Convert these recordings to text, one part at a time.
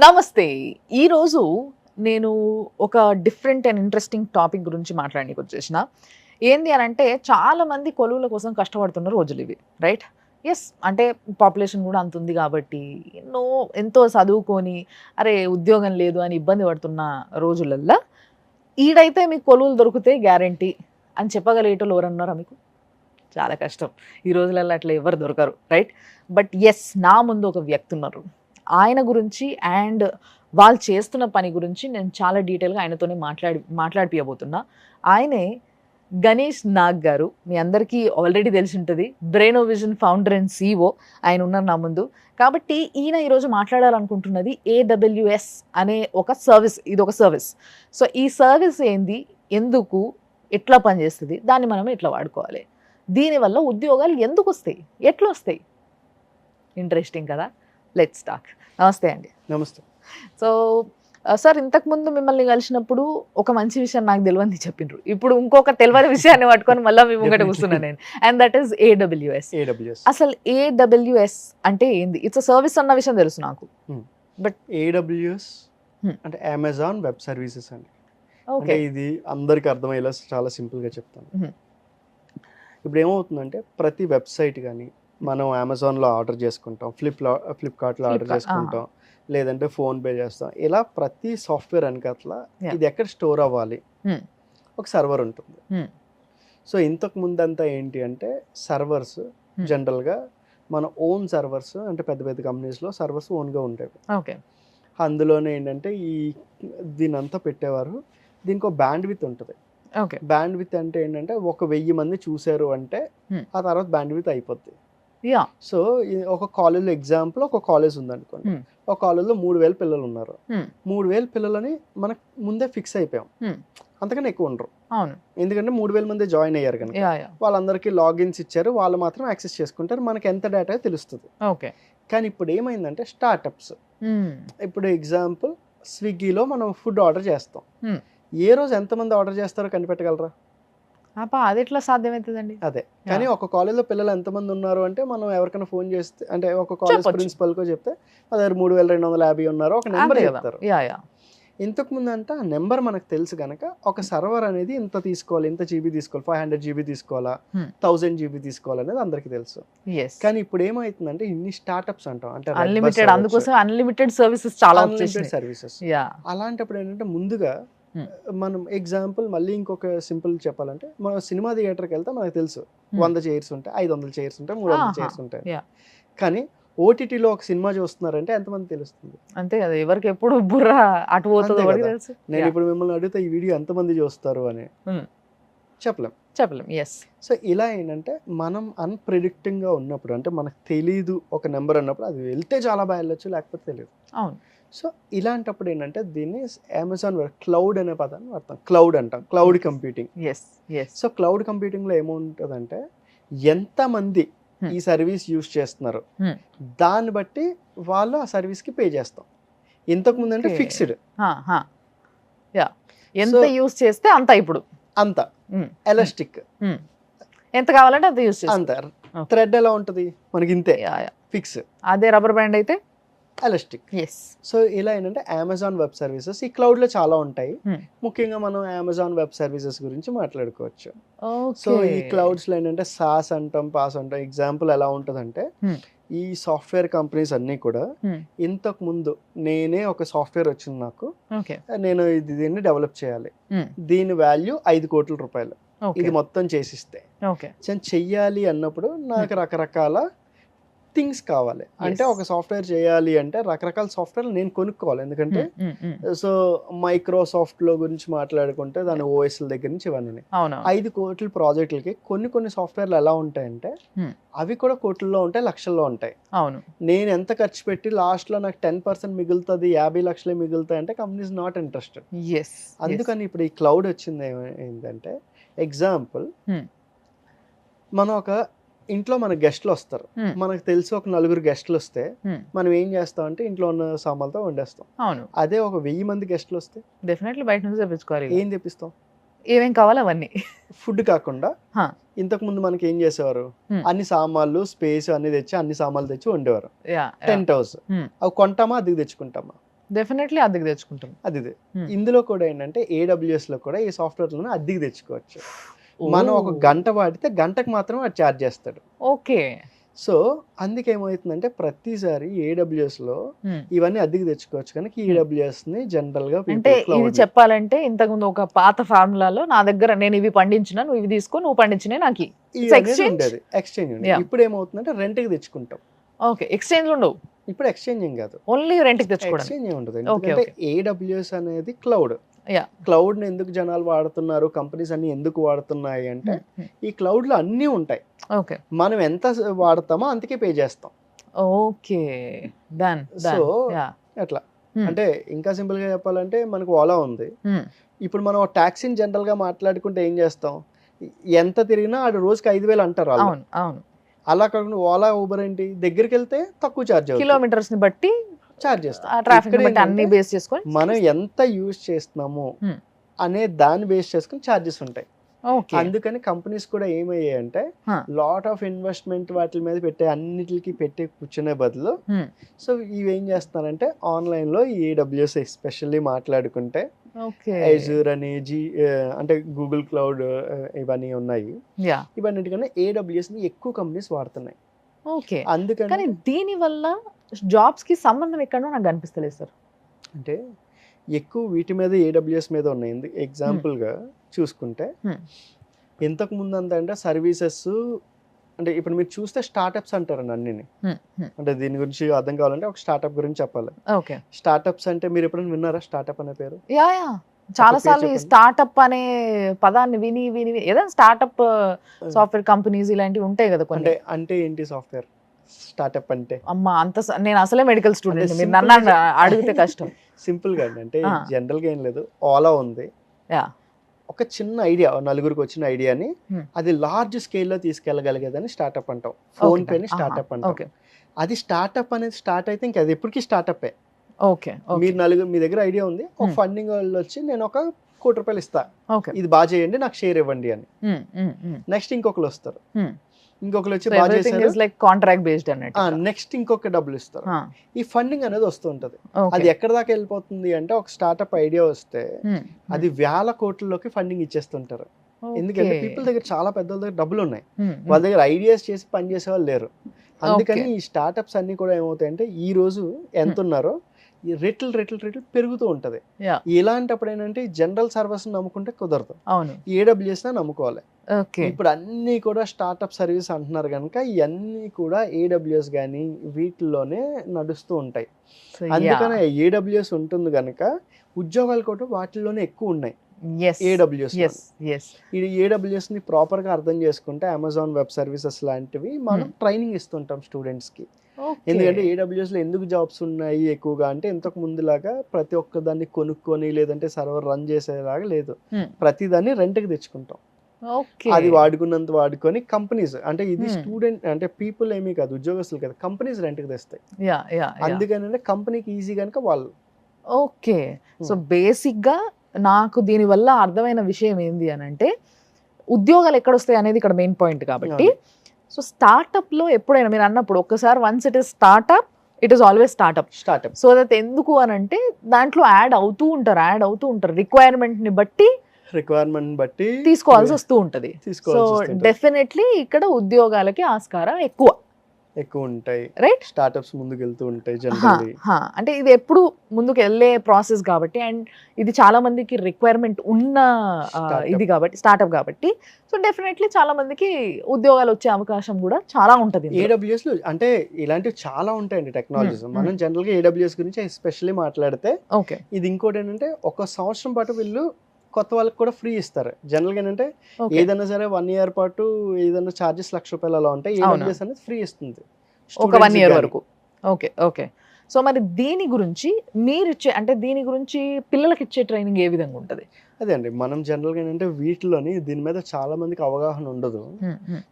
నమస్తే. ఈరోజు నేను ఒక డిఫరెంట్ అండ్ ఇంట్రెస్టింగ్ టాపిక్ గురించి మాట్లాడడానికి వచ్చేసిన. ఏంది అనంటే చాలామంది కొలువుల కోసం కష్టపడుతున్న రోజులు ఇవి. రైట్? యెస్. అంటే పాపులేషన్ కూడా అంత ఉంది కాబట్టి ఎంతో చదువుకొని అరే ఉద్యోగం లేదు అని ఇబ్బంది పడుతున్న రోజులల్లా ఈడైతే మీకు కొలువులు దొరికితే గ్యారంటీ అని చెప్పగలిగేటోళ్ళు ఎవరన్నారా మీకు? చాలా కష్టం. ఈ రోజులల్లో అట్లా ఎవరు దొరకరు. రైట్? బట్ యెస్, నా ముందు ఒక వ్యక్తి ఉన్నారు. ఆయన గురించి అండ్ వాళ్ళు చేస్తున్న పని గురించి నేను చాలా డీటెయిల్గా ఆయనతోనే మాట్లాడిపియబోతున్నా. ఆయనే గణేష్ నాగ్ గారు. మీ అందరికీ ఆల్రెడీ తెలిసి ఉంటుంది. బ్రెయినోవిజన్ ఫౌండర్ అండ్ CEO ఆయన ఉన్నారు నా ముందు. కాబట్టి ఈయన ఈరోజు మాట్లాడాలనుకుంటున్నది AWS అనే ఒక సర్వీస్. ఇది ఒక సర్వీస్. సో ఈ సర్వీస్ ఏంది, ఎందుకు, ఎట్లా పనిచేస్తుంది, దాన్ని మనం ఎట్లా వాడుకోవాలి, దీనివల్ల ఉద్యోగాలు ఎందుకు వస్తాయి, ఎట్లా వస్తాయి? ఇంట్రెస్టింగ్ కదా. Let's talk. నమస్తే అండి. నమస్తే. సో సార్, ఇంతకుముందు మిమ్మల్ని కలిసినప్పుడు ఒక మంచి విషయం నాకు తెలియని చెప్పిండ్రు. ఇప్పుడు ఇంకొక తెలియని విషయాన్ని పట్టుకొని మళ్ళీ మీ ముంగట కూర్చున్నాను నేను. And that is AWS. అసలు AWS అంటే ఏంది? ఇట్స్ సర్వీస్ అన్న విషయం తెలుసు నాకు. బట్ AWS అంటే అమెజాన్ వెబ్ సర్వీసెస్ అండి. ఓకే. ఇది అందరికి అర్థమయ్యేలా చాలా సింపుల్గా చెప్తాను. ఇప్పుడు ఏమవుతుందంటే ప్రతి వెబ్సైట్ కానీ మనం అమెజాన్లో ఆర్డర్ చేసుకుంటాం, ఫ్లిప్కార్ట్లో ఆర్డర్ చేసుకుంటాం, లేదంటే ఫోన్పే చేస్తాం. ఇలా ప్రతి సాఫ్ట్వేర్ వెనకట్ల ఇది ఎక్కడ స్టోర్ అవ్వాలి, ఒక సర్వర్ ఉంటుంది. సో ఇంతకు ముందంతా ఏంటి అంటే సర్వర్స్ జనరల్గా మన ఓన్ సర్వర్స్, అంటే పెద్ద పెద్ద కంపెనీస్లో సర్వర్స్ ఓన్గా ఉండేవి. ఓకే. అందులోనే ఏంటంటే దీని అంతా పెట్టేవారు. దీనికి ఒక బ్యాండ్ విత్ ఉంటుంది. ఓకే. బ్యాండ్ విత్ అంటే ఏంటంటే 1000 మంది చూసారు అంటే ఆ తర్వాత బ్యాండ్ విత్ అయిపోద్ది. సో ఒక కాలేజ్లో ఎగ్జాంపుల్, ఒక కాలేజ్ ఉందనుకోండి. ఒక కాలేజ్లో 3000 పిల్లలు ఉన్నారు. 3000 పిల్లలని మనకు ముందే ఫిక్స్ అయిపోయాం, అంతకన్నా ఎక్కువ ఉండరు. ఎందుకంటే 3000 మంది జాయిన్ అయ్యారు కనుక వాళ్ళందరికీ లాగిన్స్ ఇచ్చారు, వాళ్ళు మాత్రం యాక్సెస్ చేసుకుంటారు, మనకి ఎంత డేటా తెలుస్తుంది. కానీ ఇప్పుడు ఏమైందంటే స్టార్టప్స్, ఇప్పుడు ఎగ్జాంపుల్ స్విగ్గీలో మనం ఫుడ్ ఆర్డర్ చేస్తాం. ఏ రోజు ఎంతమంది ఆర్డర్ చేస్తారో కనిపెట్టగలరా? అది ఎట్లా సాధ్యమవుతుందండి? అదే. కానీ ఒక కాలేజ్లో పిల్లలు ఎంతమంది ఉన్నారు అంటే మనం ఎవరికైనా ఫోన్ చేస్తే, అంటే ఒక కాలేజ్ ప్రిన్సిపల్కో చెప్తే మా దగ్గర 3250 ఉన్నారు, ఒక నెంబర్ చెప్తారు. ఇంతకు ముందు అంటే ఆ నెంబర్ మనకు తెలుసు కనుక ఒక సర్వర్ అనేది ఇంత తీసుకోవాలి, ఇంత GB తీసుకోవాలి, 500 GB తీసుకోవాలా, 1000 GB తీసుకోవాలనేది అందరికి తెలుసు. కానీ ఇప్పుడు ఏమవుతుందంటే ఇన్ని స్టార్టప్స్ అంటాం, అంటే అన్లిమిటెడ్, అందుకోసం అన్లిమిటెడ్ సర్వీసెస్ చాలా అన్లిమిటెడ్ సర్వీసెస్. అలాంటప్పుడు ఏంటంటే ముందుగా మనం ఎగ్జాంపుల్ మళ్ళీ ఇంకొక సింపుల్ చెప్పాలంటే మనం సినిమా థియేటర్కి వెళ్తే మనకు తెలుసు 100 చైర్స్ ఉంటాయి, 500 చైర్స్ ఉంటాయి, 300 చైర్స్ ఉంటాయి. కానీ ఓటీటీలో ఒక సినిమా చూస్తున్నారంటే ఎంతమంది తెలుస్తుంది? అంతే కదా, ఎవరికి ఎప్పుడు బుర్ర అటు పోతుందో తెలుసు. నేను ఇప్పుడు మిమ్మల్ని అడిగితే ఈ వీడియో ఎంతమంది చూస్తారు అని చెప్పలేం. సో ఇలా ఏంటంటే మనం అన్ప్రెడిక్టింగ్గా ఉన్నప్పుడు, అంటే మనకు తెలీదు ఒక నెంబర్ అన్నప్పుడు, అది వెళ్తే చాలా బాగా వెళ్ళొచ్చు, లేకపోతే తెలియదు. సో ఇలాంటప్పుడు ఏంటంటే దీన్ని అమెజాన్ క్లౌడ్ అనే పదాన్ని వాడతాం. క్లౌడ్ అంటాం, క్లౌడ్ కంప్యూటింగ్. సో క్లౌడ్ కంప్యూటింగ్లో ఏముంటుందంటే ఎంతమంది ఈ సర్వీస్ యూజ్ చేస్తున్నారు దాన్ని బట్టి వాళ్ళు ఆ సర్వీస్కి పే చేస్తాం. ఇంతకు ముందు అంటే ఫిక్స్డ్, ఎంత యూజ్ చేస్తే అంత, ఇప్పుడు అంత ఎలాస్టిక్, ఎంత కావాలంటే అంత యూజ్ చేస్తాం. అంత థ్రెడ్ ఎలా ఉంటుంది మనకి ఇంతే ఫిక్స్. అదే రబ్బర్ బ్యాండ్ అయితే ఎలాస్టిక్. సో ఇలా ఏంటంటే అమెజాన్ వెబ్ సర్వీసెస్ ఈ క్లౌడ్లో చాలా ఉంటాయి. ముఖ్యంగా మనం అమెజాన్ వెబ్ సర్వీసెస్ గురించి మాట్లాడుకోవచ్చు. సో ఈ క్లౌడ్స్లో ఏంటంటే సాస్ అంటాం, పాస్ అంటాం. ఎగ్జాంపుల్ ఎలా ఉంటుందంటే ఈ సాఫ్ట్వేర్ కంపెనీస్ అన్నీ కూడా ఇంతకు ముందు నేనే ఒక సాఫ్ట్వేర్ వచ్చింది నాకు, నేను దీన్ని డెవలప్ చేయాలి, దీని వాల్యూ 5 కోట్ల రూపాయలు, ఇది మొత్తం చేసిస్తే చెయ్యాలి అన్నప్పుడు నాకు రకరకాల థింగ్స్ కావాలి. అంటే ఒక సాఫ్ట్వేర్ చేయాలి అంటే రకరకాల సాఫ్ట్వేర్ నేను కొనుక్కోవాలి. ఎందుకంటే సో మైక్రోసాఫ్ట్లో గురించి మాట్లాడుకుంటే దాని ఓఎస్ల దగ్గర నుంచి ఇవన్నీ 5 కోట్ల ప్రాజెక్టులకి కొన్ని సాఫ్ట్వేర్లు ఎలా ఉంటాయంటే అవి కూడా కోట్లలో ఉంటాయి, లక్షల్లో ఉంటాయి. నేను ఎంత ఖర్చు పెట్టి లాస్ట్లో నాకు 10% మిగులుతుంది, 50 లక్షలే మిగులుతాయి అంటే కంపెనీ ఇస్ నాట్ ఇంట్రెస్టెడ్. అందుకని ఇప్పుడు ఈ క్లౌడ్ వచ్చింది ఏంటంటే ఎగ్జాంపుల్ మనం ఒక ఇంట్లో మన గెస్ట్లు వస్తారు, మనకు తెలిసి ఒక 4 గెస్ట్లు వస్తే మనం ఏం చేస్తాం అంటే ఇంట్లో ఉన్న సామాన్లతో వండేస్తాం. అదే ఒక 1000 మంది గెస్ట్లు వస్తే డెఫినెట్లీ బయట నుంచి తెప్పించుకోవాలి. ఏం తెప్పిస్తాం? ఏమేం కావాలి అవన్నీ. ఫుడ్ కాకుండా ఇంతకు ముందు మనకి ఏం చేసేవారు, అన్ని సామాన్లు స్పేస్ అన్ని తెచ్చి అన్ని సామాన్లు తెచ్చి వండేవారు. టెంట్ హౌస్ అవి కొంటామా, అద్దెకి తెచ్చుకుంటామా? డెఫినెట్లీ అద్దెకి తెచ్చుకుంటాం. అది ఇది. ఇందులో కూడా ఏంటంటే AWS లో కూడా ఈ సాఫ్ట్వేర్లను అద్దెకి తెచ్చుకోవచ్చు. మనం ఒక గంట వాడితే గంటకు మాత్రం అది ఛార్జ్ చేస్తాడు. ఓకే. సో అందుకేమవుతుందంటే ప్రతిసారి AWS లో ఇవన్నీ అద్దెకి తెచ్చుకోవచ్చు కనుక AWS ని జనరల్ గా అంటే ఇది చెప్పాలంటే ఇంతకుముందు ఒక పాత ఫార్ములాలో నా దగ్గర నేను ఇవి పండించిన, నువ్వు ఇవి తీసుకో, నువ్వు పండించిన నాకు ఉండేది ఎక్స్చేంజ్ ఉండేది. ఇప్పుడు ఏమవుతుందంటే రెంట్ కి తెచ్చుకుంటాం. ఓకే. ఎక్స్చేంజ్ ఉండవు ఇప్పుడు ఎక్స్చేంజ్ ఏం కాదు, ఓన్లీ రెంట్ కి తెచ్చుకోవడం. ఎక్స్చేంజ్ ఏం ఉండదు. ఎందుకంటే AWS అనేది క్లౌడ్. క్లౌడ్ ని ఎందుకు జనాలు వాడుతున్నారు, కంపెనీస్ అన్ని ఎందుకు వాడుతున్నాయి అంటే ఈ క్లౌడ్ లో అన్ని ఉంటాయి. ఓకే. మనం ఎంత వాడతామో అంతకే పే చేస్తాం. ఓకే. డన్. సో అట్లా అంటే ఇంకా సింపుల్ గా చెప్పాలంటే మనకు ఓలా ఉంది. ఇప్పుడు మనం టాక్సీని జనరల్ గా మాట్లాడుకుంటే ఏం చేస్తాం, ఎంత తిరిగినా ఆడు రోజుకి 5,000 అంటారు. అవును. అలా కాకుండా ఓలా ఊబర్ ఏంటి, దగ్గరికి వెళ్తే తక్కువ ఛార్జ్ అవుతుంది, కిలోమీటర్స్ ని బట్టి ఛార్జ్ చేస్తాం. ట్రాఫిక్ బట్టి అన్ని బేస్ చేసుకొని మనం ఎంత యూజ్ చేస్తున్నాము అనే దాన్ని బేస్ చేసుకుని ఛార్జెస్ ఉంటాయి. అందుకని కంపెనీస్ కూడా ఏమయ్యాయి అంటే లాట్ ఆఫ్ ఇన్వెస్ట్మెంట్ వాటి మీద పెట్టే అన్నిటికి పెట్టే కూర్చునే బదులు సో ఇవి ఏం చేస్తున్నారంటే ఆన్లైన్ లో ఈ AWS ఎస్పెషల్లీ మాట్లాడుకుంటే Azure అని అంటే గూగుల్ క్లౌడ్ ఇవన్నీ ఉన్నాయి. ఇవన్నిటికన్నా AWS ని ఎక్కువ కంపెనీస్ వాడుతున్నాయి. ఓకే. అందుకని దీని వల్ల జాబ్స్ కి సంబంధం ఎక్కడో నాకు అనిపిస్తలేదు సార్. అంటే ఎక్కువ వీటి మీద AWS మీద ఉన్నాయి. ఎగ్జాంపుల్ గా చూసుకుంటే ఇంతకు ముందు అంతా అంటే సర్వీసెస్ అంటే ఇప్పుడు మీరు చూస్తే స్టార్టప్స్ అంటారండి అన్నిని. అంటే దీని గురించి అర్థం కావాలంటే ఒక స్టార్టప్ గురించి చెప్పాలి. ఓకే. స్టార్టప్స్ అంటే మీరు ఎప్పుడైనా విన్నారా స్టార్టప్ అనే పేరు? చాలా సార్లు ఈ స్టార్టప్ అనే పదాన్ని విని ఏదైనా స్టార్టప్ సాఫ్ట్వేర్ కంపెనీస్ ఇలాంటివి ఉంటాయి కదా కొన్ని. అంటే ఏంటి సాఫ్ట్వేర్ స్టార్టప్ అంటే? అమ్మా నేను అసలే మెడికల్ స్టూడెంట్, మీరు నన్ను అడిగితే కష్టం. సింపుల్ గా అంటే జనరల్ గా ఏం లేదు, ఓలా ఉంది, ఒక చిన్న ఐడియా నలుగురికి వచ్చిన ఐడియాని అది లార్జ్ స్కేల్లో తీసుకెళ్ళగలిగేదని స్టార్టప్ అంటాం. ఫోన్ పేని స్టార్టప్ అంటాం. అది స్టార్టప్ అనేది స్టార్ట్ అయితే ఇంకా అది ఎప్పటికీ స్టార్టప్. మీరు నలుగురు మీ దగ్గర ఐడియా ఉంది, ఒక ఫండింగ్ వాళ్ళు వచ్చి నేను ఒక ₹1,00,00,000 ఇస్తా, ఇది బాగా చేయండి, నాకు షేర్ ఇవ్వండి అని. నెక్స్ట్ ఇంకొకరు వస్తారు, ఇంకొకరు వచ్చి బాగా చేశారు, కాంట్రాక్ట్ బేస్డ్ అన్నట్టు. నెక్స్ట్ ఇంకొక డబ్బులు ఇస్తారు. ఈ ఫండింగ్ అనేది వస్తూ ఉంటది. అది ఎక్కడ దాకా వెళ్ళిపోతుంది అంటే ఒక స్టార్టప్ ఐడియా వస్తే అది వేల కోట్లలోకి ఫండింగ్ ఇచ్చేస్తుంటారు. ఎందుకంటే పీపుల్ దగ్గర చాలా పెద్ద దగ్గర డబ్బులు ఉన్నాయి, వాళ్ళ దగ్గర ఐడియాస్ చేసి పని చేసే వాళ్ళు లేరు. అందుకని ఈ స్టార్టప్స్ అన్ని కూడా ఏమవుతాయంటే ఈ రోజు ఎంత ఉన్నారో రెట్లు పెరుగుతూ ఉంటది. ఇలాంటప్పుడు ఏంటంటే జనరల్ సర్వీస్ నమ్ముకుంటే కుదరదు, AWS నమ్ముకోవాలి. ఇప్పుడు అన్ని కూడా స్టార్టప్ సర్వీస్ అంటున్నారు కనుక ఇవన్నీ కూడా AWS గానీ వీటిల్లోనే నడుస్తూ ఉంటాయి. అందుకనే AWS ఉంటుంది కనుక ఉద్యోగాలు కూడా వాటిల్లోనే ఎక్కువ ఉన్నాయి. AWS ఇది AWS ని ప్రాపర్ గా అర్థం చేసుకుంటే అమెజాన్ వెబ్ సర్వీసెస్ లాంటివి మనం ట్రైనింగ్ ఇస్తుంటాం స్టూడెంట్స్ కి. ఎందుకంటే AWS లో ఎందుకు జాబ్స్ ఉన్నాయి ఎక్కువగా అంటే ఇంతకు ముందులాగా ప్రతి ఒక్క దాన్ని కొనుక్కొని లేదంటే సర్వర్ రన్ చేసేలాగా లేదు, ప్రతి దాన్ని రెంట్ కి తెచ్చుకుంటాం. అది వాడుకున్నంత వాడుకొని కంపెనీస్ అంటే ఇది స్టూడెంట్ అంటే పీపుల్ ఏమీ కాదు, ఉద్యోగస్తులు కదా, కంపెనీస్ రెంట్ కి తెస్తాయి. అందుకని కంపెనీకి ఈజీ కనుక వాళ్ళు. ఓకే. సో బేసిక్ గా నాకు దీని వల్ల అర్థమైన విషయం ఏంది అని అంటే ఉద్యోగాలు ఎక్కడొస్తాయి అనేది ఇక్కడ మెయిన్ పాయింట్. కాబట్టి సో స్టార్ట్అప్ లో ఎప్పుడైనా మీరు అన్నప్పుడు ఒక్కసారి once it is startup it is always startup. So that ఎందుకు అని అంటే దాంట్లో యాడ్ అవుతూ ఉంటారు రిక్వైర్మెంట్ ని బట్టి తీసుకోవాల్సి వస్తూ ఉంటది. సో డెఫినెట్లీ ఇక్కడ ఉద్యోగాలకి ఆస్కారం ఎక్కువ ఉంటాయి, రైట్? స్టార్టప్స్ ముందుకు వెళ్తూ ఉంటాయి జనరల్లీ. అంటే ఇది ఎప్పుడు ముందుకు వెళ్ళే ప్రాసెస్ కాబట్టి అండ్ ఇది చాలా మందికి రిక్వైర్మెంట్ ఉన్న ఇది కాబట్టి స్టార్టప్ కాబట్టి సో డెఫినెట్లీ చాలా మందికి ఉద్యోగాలు వచ్చే అవకాశం కూడా చాలా ఉంటది. AWS లో అంటే ఇలాంటివి చాలా ఉంటాయండి టెక్నాలజీస్. మనం జనరల్ గా AWS గురించి ఎస్పెషల్లీ మాట్లాడితే ఇది ఇంకోటి ఏంటంటే 1 సంవత్సరం పాటు వీళ్ళు కొత్త వాళ్ళకి కూడా ఫ్రీ ఇస్తారు. జనరల్ గా ఏంటంటే ఏదైనా సరే 1 year పాటు ఏదైనా చార్జెస్ ₹1,00,000 అలా ఉంటాయి, AWS అనేది ఫ్రీ ఇస్తుంది ఒక 1 year వరకు. ఓకే. సో మరి దీని గురించి మీరు ఇచ్చే అంటే దీని గురించి పిల్లలకి ఇచ్చే ట్రైనింగ్ ఏ విధంగా ఉంటది? అదే అండి, మనం జనరల్గా ఏంటంటే వీటిలోని దీని మీద చాలా మందికి అవగాహన ఉండదు.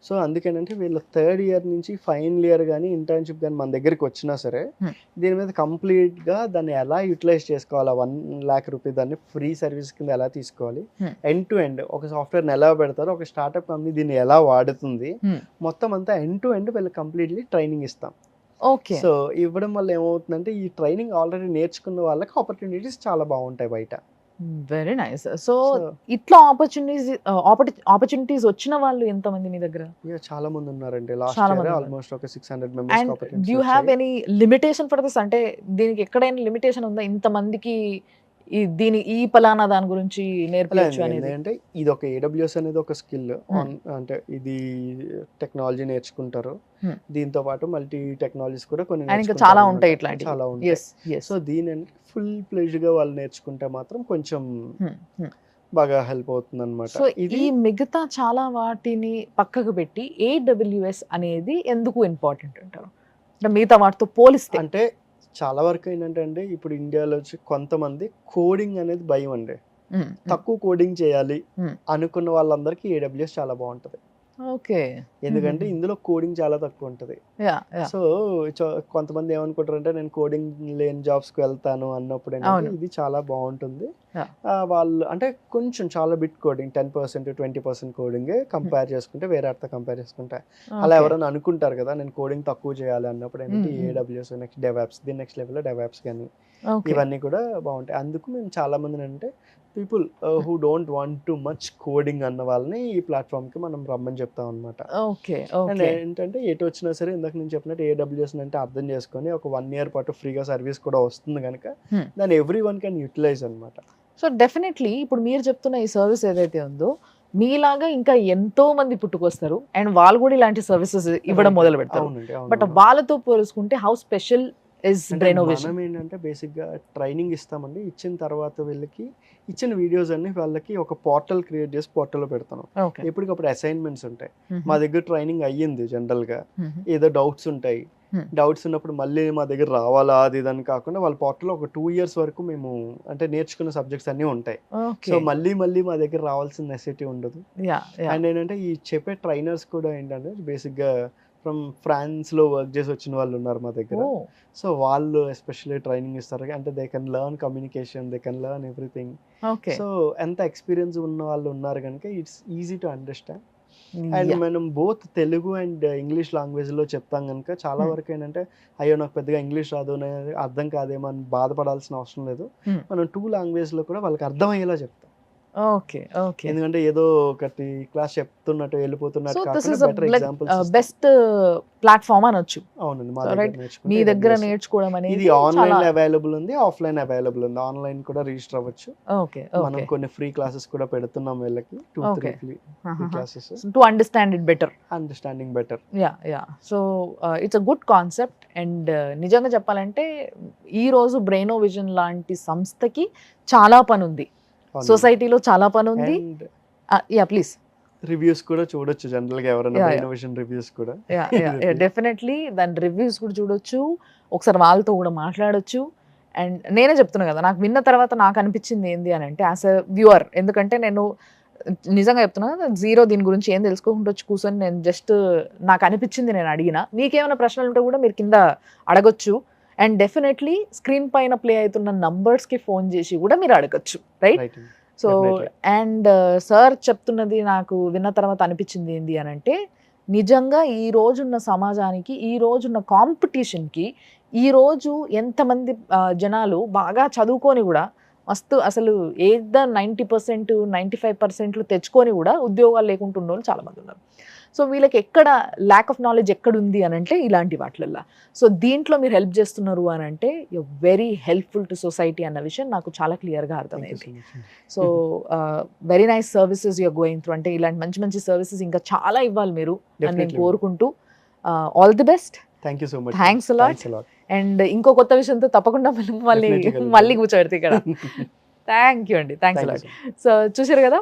సో అందుకేనంటే వీళ్ళు 3rd year నుంచి ఫైనల్ ఇయర్ కానీ ఇంటర్న్షిప్ కానీ మన దగ్గరికి వచ్చినా సరే దీని మీద కంప్లీట్గా దాన్ని ఎలా యూటిలైజ్ చేసుకోవాలి, ₹1,00,000 దాన్ని ఫ్రీ సర్వీస్ కింద ఎలా తీసుకోవాలి, ఎండ్ టు ఎండ్ ఒక సాఫ్ట్వేర్ని ఎలా పెడతారు, ఒక స్టార్ట్అప్ కంపెనీ దీన్ని ఎలా వాడుతుంది, మొత్తం అంతా ఎండ్ టు ఎండ్ వీళ్ళు కంప్లీట్లీ ట్రైనింగ్ ఇస్తాం. ఓకే. సో ఇవ్వడం వల్ల ఏమవుతుందంటే ఈ ట్రైనింగ్ ఆల్రెడీ నేర్చుకున్న వాళ్ళకి ఆపర్చునిటీస్ చాలా బాగుంటాయి బయట. Very nice. సో సో ఇట్లా ఆపర్చునిటీస్ వచ్చిన వాళ్ళు ఎంతమంది మీ దగ్గర? చాలా మంది ఉన్నారండి. లాస్ట్ చాలా ఇయర్ మంది ఉన్నారు. ఆల్మోస్ట్ ఒక 600 members and do opportunities you have వచ్చాయి. Any limitation for this? అంటే దీనికి ఎక్కడైనా లిమిటేషన్ ఉందా? ఇంతమందికి ఈ పలానా దాని గురించి నేర్పించచ్చు అనేది? ఎందుకంటే ఇది ఒక AWS అనేది ఒక స్కిల్ అంటే ఇది టెక్నాలజీ నేర్చుకుంటారు. దీంతో పాటు మల్టీ టెక్నాలజీస్ కూడా కొన్ని అండ్ ఇంకా నేర్చుకుంటారు చాలా అన్నమాట. ఉంటాయి ఇట్లాంటివి. చాలా ఉంటాయి. Yes, yes. సో దీని ఫుల్ ప్లెజ్డ్ గా వాళ్ళు నేర్చుకుంటే మాత్రం కొంచెం బాగా హెల్ప్ అవుతుంది అనమాట. సో ఈ మిగతా చాలా వాటిని పక్కకు పెట్టి AWS అనేది ఎందుకు ఇంపార్టెంట్ అంటారు? అంటే మిగతా వాటితో పోలిస్తే. అంటే చాలా వరకు ఏంటంటే అండి, ఇప్పుడు ఇండియాలో వచ్చి కొంతమంది కోడింగ్ అనేది భయం అండి. తక్కువ కోడింగ్ చేయాలి అనుకున్న వాళ్ళందరికీ AWS చాలా బాగుంటది. ఓకే. ఎందుకంటే ఇందులో కోడింగ్ చాలా తక్కువ ఉంటది. Yeah, yeah. సో కొంతమంది ఏమనుకుంటారంటే నేను కోడింగ్ లేని జాబ్స్ కి వెళ్తాను అన్నప్పుడు ఏంటంటే ఇది చాలా బాగుంటుంది. వాళ్ళు అంటే కొంచెం చాలా బిట్ కోడింగ్ 10% 20% కోడింగ్ కంపేర్ చేసుకుంటే వేరే అర్థం కంపేర్ చేసుకుంటే అలా ఎవరైనా అనుకుంటారు కదా నేను కోడింగ్ తక్కువ చేయాలి అన్నప్పుడు ఏంటంటే AWS నెక్స్ట్ డెవాప్స్ దీని నెక్స్ట్ లెవెల్ డెవాప్స్ కానీ ఇవన్నీ కూడా బాగుంటాయి. అందుకు మేము చాలా మంది అంటే people who don't want too much coding అన్న వాళ్ళని ఈ ప్లాట్ఫామ్ కి మనం రమ్మని చెప్తాం అనమాట. అండ్ ఏంటంటే ఎటు వచ్చినా సరే ఇందాక నేను చెప్పినట్టు AWS అంటే అర్థం చేసుకొని ఒక 1 year పాటు ఫ్రీగా సర్వీస్ కూడా వస్తుంది కనుక దాన్ని ఎవ్రీ వన్ కెన్ యూటిలైజ్ అనమాట. సో డెఫినెట్లీ ఇప్పుడు మీరు చెప్తున్న ఈ సర్వీస్ ఏదైతే ఉందో మీలాగా ఇంకా ఎంతో మంది పుట్టుకొస్తారు అండ్ వాళ్ళు కూడా ఇలాంటి సర్వీసెస్ ఇవ్వడం మొదలు పెడతారు. బట్ వాళ్ళతో పోల్చుకుంటే హౌ స్పెషల్ ఇస్ బ్రెయినోవేషన్? మనం ఏంటంటే బేసిక్ గా ట్రైనింగ్ ఇస్తామండి. ఇచ్చిన తర్వాత వీళ్ళకి ఇచ్చిన వీడియోస్ అన్ని వాళ్ళకి ఒక పోర్టల్ క్రియేట్ చేసి పోర్టల్లో పెడతాను. ఎప్పటికప్పుడు అసైన్మెంట్స్ ఉంటాయి. మా దగ్గర ట్రైనింగ్ అయ్యింది జనరల్ గా ఏదో డౌట్స్ ఉంటాయి. డౌట్స్ ఉన్నప్పుడు మళ్ళీ మా దగ్గర రావాలా అది ఇదని కాకుండా వాళ్ళ పోర్టల్లో ఒక 2 years వరకు మేము అంటే నేర్చుకున్న సబ్జెక్ట్స్ అన్ని ఉంటాయి. సో మళ్ళీ మా దగ్గర రావాల్సిన నెసెసిటీ ఉండదు. అండ్ ఏంటంటే ఈ చెప్పే ట్రైనర్స్ కూడా ఏంటంటే బేసిక్ గా ఫ్రమ్ ఫ్రాన్స్ లో వర్క్ చేసి వచ్చిన వాళ్ళు ఉన్నారు మా దగ్గర. సో వాళ్ళు ఎస్పెషల్లీ ట్రైనింగ్ ఇస్తారు అంటే they can learn communication, they can learn everything. So ఎంత ఎక్స్పీరియన్స్ ఉన్న వాళ్ళు ఉన్నారు కనుక it's easy to understand. And మనం both Telugu and English language లో చెప్తాం కనుక చాలా వరకు ఏంటంటే అయ్యో నాకు పెద్దగా ఇంగ్లీష్ రాదు అర్థం కాదేమో అని బాధపడాల్సిన అవసరం లేదు. మనం 2 languages లో కూడా వాళ్ళకి అర్థమయ్యేలా చెప్తాం. ఎందుకంటే ఏదో ఒకటి క్లాస్ చెప్తున్నట్టు వెళ్ళిపోతున్నట్టు బెస్ట్ ప్లాట్ఫామ్ అనొచ్చు. అవునండి, మీ దగ్గర నేర్చుకోవడం అనేది ఇది ఆన్లైన్ అవైలబుల్ ఉంది, ఆఫ్లైన్ అవైలబుల్ ఉంది. ఆన్లైన్ కూడా రిజిస్టర్ అవ్వచ్చు. మనం కొన్ని ఫ్రీ క్లాసెస్ కూడా పెడుతున్నాం వీళ్ళకి 2-3 classes to understanding better. So it's a good concept. And నిజంగా చెప్పాలంటే ఈ రోజు బ్రెయినోవిజన్ లాంటి సంస్థకి చాలా పని ఉంది, సొసైటీలో చాలా పని ఉంది. ప్లీజ్ రివ్యూస్ కూడా చూడొచ్చు జనరల్ గా ఎవరైనా ఇన్నోవేషన్ రివ్యూస్ కూడా డెఫినెట్లీ దాని రివ్యూస్ కూడా చూడొచ్చు, ఒకసారి వాళ్ళతో కూడా మాట్లాడొచ్చు. అండ్ నేనే చెప్తున్నా కదా, నాకు విన్న తర్వాత నాకు అనిపించింది ఏంది అని అంటే యాజ్ అ వ్యూవర్, ఎందుకంటే నేను నిజంగా చెప్తున్నా జీరో దీని గురించి ఏం తెలుసుకోకుండా వచ్చి కూర్చొని నేను జస్ట్ నాకు అనిపించింది నేను అడిగిన. మీకేమైనా ప్రశ్నలు ఉంటే కూడా మీరు కింద అడగొచ్చు. అండ్ డెఫినెట్లీ స్క్రీన్ పైన ప్లే అవుతున్న నంబర్స్కి ఫోన్ చేసి కూడా మీరు అడగచ్చు, రైట్? సో అండ్ సార్ చెప్తున్నది నాకు విన్న తర్వాత అనిపించింది ఏంటి అని అంటే నిజంగా ఈ రోజున్న సమాజానికి, ఈ రోజున్న కాంపిటీషన్కి, ఈరోజు ఎంతమంది జనాలు బాగా చదువుకొని కూడా మస్తు అసలు ఏదో 90% 95% తెచ్చుకొని కూడా ఉద్యోగాలు లేకుండా ఉన్న వాళ్ళు చాలామంది ఉన్నారు. సో వీళ్ళకి ఎక్కడ ల్యాక్ ఆఫ్ నాలెడ్జ్ ఎక్కడుంది అని అంటే ఇలాంటి వాటిలల్లో. సో దీంట్లో మీరు హెల్ప్ చేస్తున్నారు అని అంటే you very helpful to society అన్న విషయం నాకు చాలా క్లియర్గా అర్థమైంది. So very nice services you're going through. అంటే ఇలాంటి మంచి మంచి సర్వీసెస్ ఇంకా చాలా ఇవ్వాలి మీరు అని నేను కోరుకుంటూ all the best. Thank you so much. Thanks a lot. And ఇంకో కొత్త విషయంతో తప్పకుండా మళ్ళీ కూర్చోబెడితే ఇక్కడ. థ్యాంక్ యూ అండి, థ్యాంక్స్ అలాట్. సో చూసారు కదా,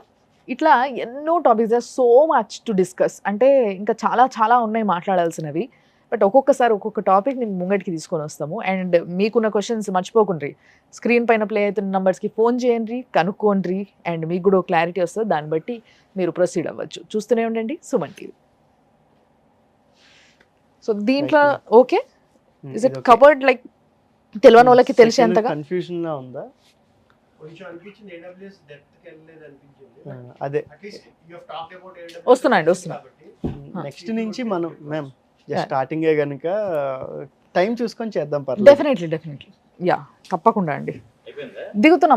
ఇట్లా ఎన్నో topics, so much to discuss. అంటే ఇంకా చాలా చాలా ఉన్నాయి మాట్లాడాల్సినవి. బట్ ఒక్కొక్కసారి ఒక్కొక్క టాపిక్ నేను ముంగటికి తీసుకొని వస్తాము. అండ్ మీకున్న క్వశ్చన్స్ మర్చిపోకుండ్రి, స్క్రీన్ పైన ప్లే అవుతున్న నెంబర్స్కి ఫోన్ చేయండి, కనుక్కోండి. అండ్ మీకు కూడా క్లారిటీ వస్తుంది, దాన్ని బట్టి మీరు ప్రొసీడ్ అవ్వచ్చు. చూస్తూనే ఉండండి సుమన్ టీవీ. సో దీంట్లో okay, is it covered? Like తెలియని వాళ్ళకి తెలిసేంతగా కన్ఫ్యూజన్ గా ఉందా? కొంచెం అనిపించింది AWS డెప్త్ కి వెళ్ళలేదు అనిపించింది. అదే వస్తున్నా. నెక్స్ట్ నుంచి మనం మ్యామ్ స్టార్టింగే కనుక టైం చూసుకొని చేద్దాం పర్లేదు. డెఫినెట్లీ యా, తప్పకుండా అండి. దిగుతున్నా